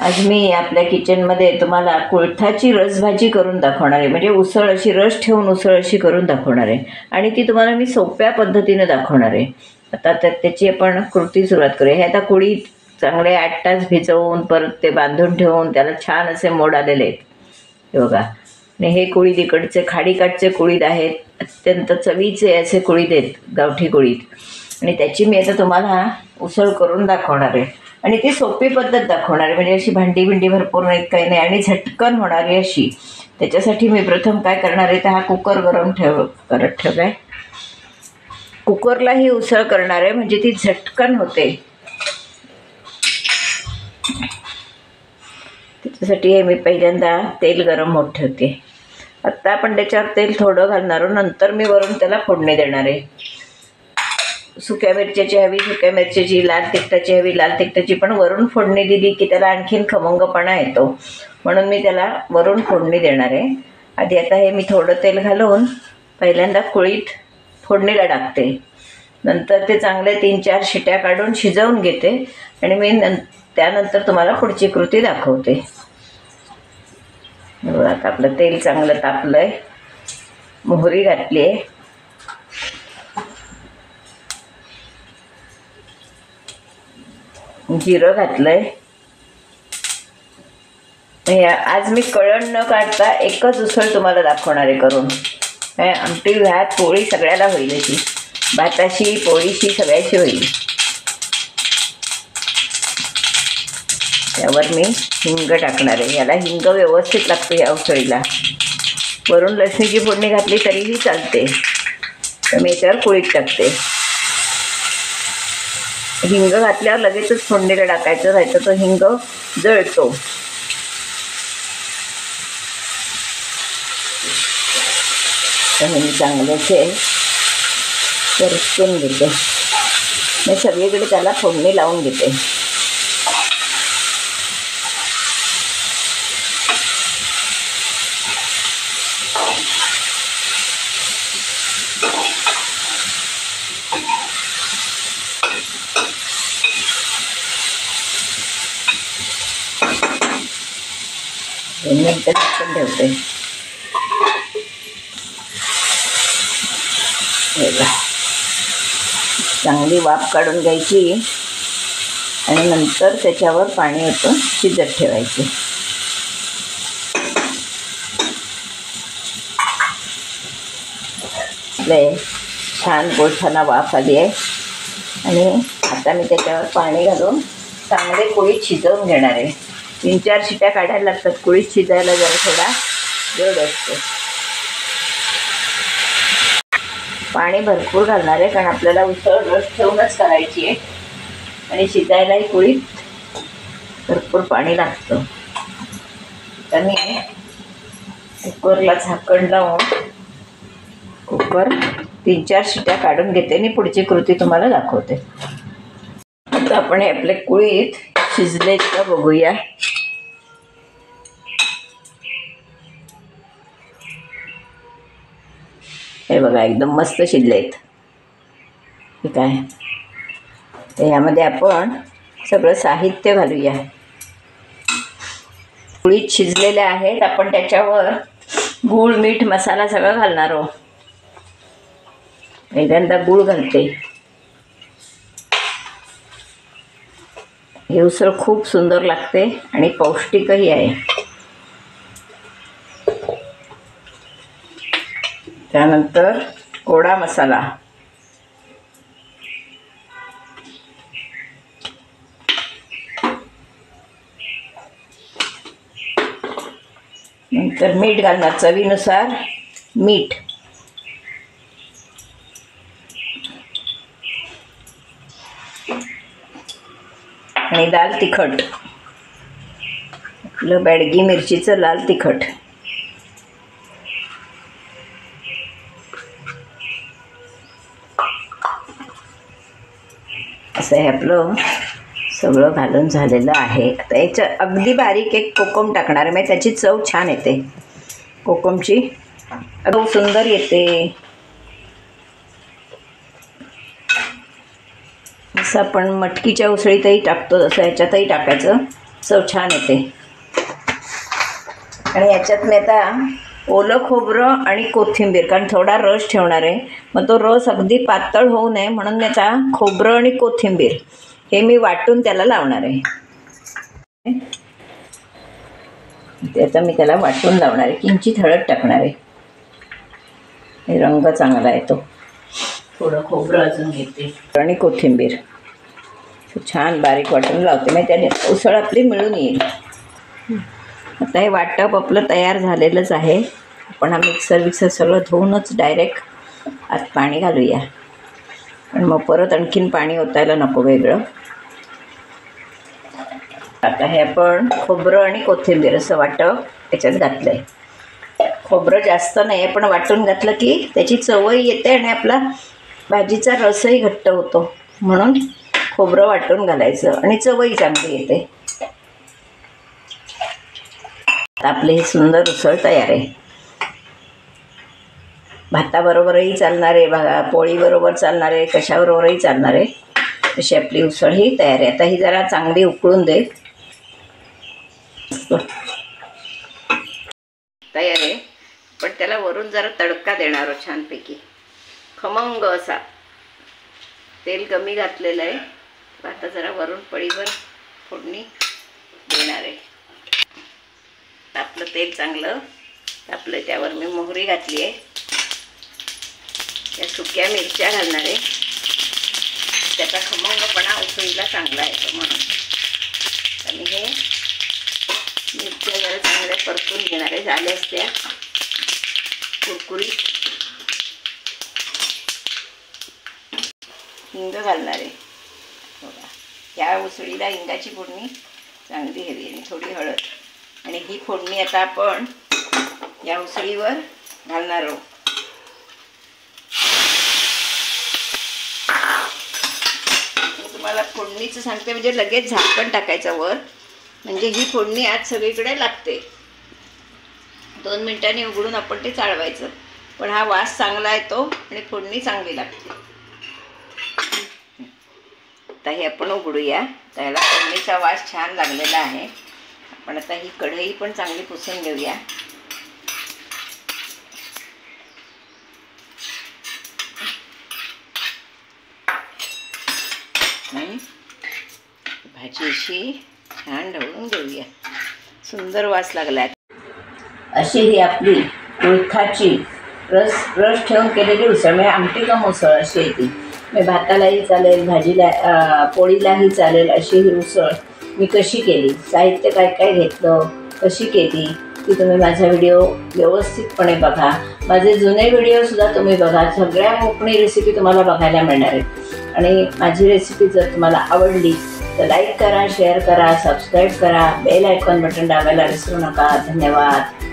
आज मी आपल्या किचनमध्ये तुम्हाला कुळथाची रसभाजी करून दाखवणार आहे. म्हणजे उसळ अशी रस ठेवून उसळ अशी करून दाखवणार आहे आणि ती तुम्हाला मी सोप्या पद्धतीने दाखवणार आहे. आता त्याची आपण कृती सुरुवात करूया. हे आता कुळीत चांगले 8 तास भिजवून परत ते बांधून ठेवून त्याला छान असे मोड आलेले आहेत, हे बघा. आणि हे कुळीत इकडचे खाडीकाठचे कुळीत आहेत, अत्यंत चवीचे असे कुळीत आहेत, गावठी कुळीत. आणि त्याची मी आता तुम्हाला उसळ करून दाखवणार आहे आणि ती सोपी पद्धत दाखवणार आहे. म्हणजे अशी भांडी भरपूर नाहीत, काही नाही, आणि झटकन होणारी अशी. त्याच्यासाठी मी प्रथम काय करणार आहे, तर हा कुकर गरम करत ठेवला आहे. कुकरला ही उसळ करणार आहे म्हणजे ती झटकन होते. त्याच्यासाठी हे मी पहिल्यांदा तेल गरम होत ठेवते. आत्ता आपण त्याच्यावर तेल थोडं घालणार आहोत, नंतर मी वरून त्याला फोडणी देणार आहे. सुक्या मिरच्याची हवी सुक्या मिरच्याची, लाल तिखटाची हवी लाल तिखटाची, पण वरून फोडणी दिली की त्याला आणखीन खमंगपणा येतो, म्हणून मी त्याला वरून फोडणी देणार आहे. आधी आता हे मी थोडं तेल घालून पहिल्यांदा कुळीत फोडणीला टाकते. नंतर ते चांगले 3-4 शिट्या काढून शिजवून घेते आणि मी त्यानंतर तुम्हाला पुढची कृती दाखवते. आता आपलं तेल चांगलं तापलं आहे, मोहरी घातली आहे, जिरं घातलंय. आज मी कळण न काढता एकच उसळ तुम्हाला दाखवणार आहे करून. आमटी भात पोळी सगळ्याला होईल, अशी भाताशी पोळीशी सगळ्याशी होईल. त्यावर मी हिंग टाकणार आहे. याला हिंग व्यवस्थित लागतो या उसळीला. वरून लसणीची फोडणी घातली तरीही चालते, तर मी याच्यावर पोळीत टाकते. हिंग घातल्यावर लगेचच फोडणीला टाकायचं, राहायचं तो हिंग जळतो. तर मी चांगल्याचे परतून घेते. मी सगळीकडे त्याला फोडणी लावून घेते. मिनिटं पण ठेवते. चांगली वाफ काढून घ्यायची आणि नंतर त्याच्यावर पाणी होतं शिजत ठेवायचे. छान गोठ्याला वाफ आली आहे आणि आता मी त्याच्यावर पाणी घालून चांगले कुळीत शिजवून घेणार आहे. 3-4 शिट्या काढायला लागतात. कुळीत शिजायला जरा थोडा वेळ असतो. पाणी भरपूर घालणार आहे कारण आपल्याला उसळ रस ठेवूनच करायची आहे आणि शिजायलाही कुळीत भरपूर पाणी लागतं. तर मी कुकरला झाकण लावून कुकर 3-4 शिट्या काढून घेते आणि पुढची कृती तुम्हाला दाखवते. आता आपण हे आपले कुळीत शिजले का बघूया. हे बघा एकदम मस्त शिजलेत. ठीक आहे. तर यामध्ये आपण सगळं साहित्य घालूया. कुळीत शिजलेले आहेत. आपण त्याच्यावर गूळ मीठ मसाला सगळं घालणार आहोत. पहिल्यांदा गूळ घालते. हे उसळ खूप सुंदर लागते आणि पौष्टिकही आहे. त्यानंतर गोडा मसाला, नंतर मीठ घालणार चवीनुसार मीठ, आणि लाल तिखट, आपलं बेडगी मिरचीचं लाल तिखट. असं हे आपलं सगळं घालून झालेलं आहे. आता याच्या अगदी बारीक एक कोकम टाकणार आहे, म्हणजे त्याची चव छान येते. कोकमची चव सुंदर येते. असं आपण मटकीच्या उसळीतही टाकतो, तसं ह्याच्यातही टाकायचं. चव छान येते. आणि याच्यात मी आता ओलं खोबरं आणि कोथिंबीर, कारण थोडा रस ठेवणार आहे, मग तो रस अगदी पातळ होऊ नये म्हणून मी आता खोबरं आणि कोथिंबीर हे मी वाटून त्याला लावणार आहे. ते आता मी त्याला वाटून लावणार आहे, किंचित हळद टाकणार आहे. रंग चांगला येतो. थोडं खोबरं अजून घेते आणि कोथिंबीर छान बारीक वाटून लावते, मग त्याने उसळ आपली मिळून येईल. आता हे वाटप आपलं तयार झालेलंच आहे. आपण हा मिक्सर सगळं धुवूनच डायरेक्ट आत पाणी घालूया, पण मग परत आणखीन पाणी ओतायला नको वेगळं. आता हे आपण खोबरं आणि कोथिंबीर असं वाटप याच्यात घातलं आहे. खोबरं जास्त नाही आहे, पण वाटून घातलं की त्याची चवही येते आणि आपला भाजीचा रसही घट्ट होतो, म्हणून खोबरं वाटून घालायचं आणि चवही चांगली येते. आपले हे सुंदर उसळ तयार आहे. भाताबरोबरही चालणार आहे बघा, पोळीबरोबर चालणार आहे, कशाबरोबरही चालणार आहे. अशी आपली उसळ ही तयार आहे. आता ही जरा चांगली उकळून दे. तयार आहे, पण त्याला वरून जरा तडका देणार छानपैकी खमंग असा. तेल कमी घातलेलं आहे, आता जरा वरून पळीवर फोडणी देणार आहे. आपलं तेल चांगलं तापलं, त्यावर मी मोहरी घातली आहे. त्या सुक्या मिरच्या घालणार आहे, त्याचा खमंगपणा उसळीला चांगला येतो म्हणून. तर मी हे मिरच्या जरा चांगल्या परतून घेणार आहे, झाल्यास त्या कुरकुरीत. हिंग घालणार आहे थोडा. या उसळीला हिंगाची फोडणी चांगली हवी आणि थोडी हळद. आणि ही फोडणी आता आपण या उसळीवर घालणार आहोत. तुम्हाला फोडणीचं सांगते, म्हणजे लगेच झाकण टाकायचं वर, म्हणजे ही फोडणी आज सगळीकडे लागते. 2 मिनिटांनी उघडून आपण ते चाळवायचं, पण हा वास चांगला येतो आणि फोडणी चांगली लागते. आता हे आपण उघडूया. त्याला फोडणीचा वास छान लागलेला आहे. आपण आता ही कढई पण चांगली पुसून घेऊया. भाजी अशी छान ढवळून घेऊया. सुंदर वास लागला. अशी ही आपली कुळथाची रस ठेवून केलेली उसळ, म्हणजे आमटी कम उसळ अशी आहे ती. मी भातालाही चालेल, भाजीला पोळीलाही चालेल अशी ही उसळ मी कशी केली, साहित्य काय काय घेतलं, कशी केली ती तुम्ही माझा व्हिडिओ व्यवस्थितपणे बघा. माझे जुने व्हिडिओसुद्धा तुम्ही बघा. सगळ्या कोकणी रेसिपी तुम्हाला बघायला मिळणार आहेत. आणि माझी रेसिपी जर तुम्हाला आवडली तर लाईक करा, शेअर करा, सबस्क्राईब करा, बेल आयकॉन बटन दाबायला विसरू नका. धन्यवाद.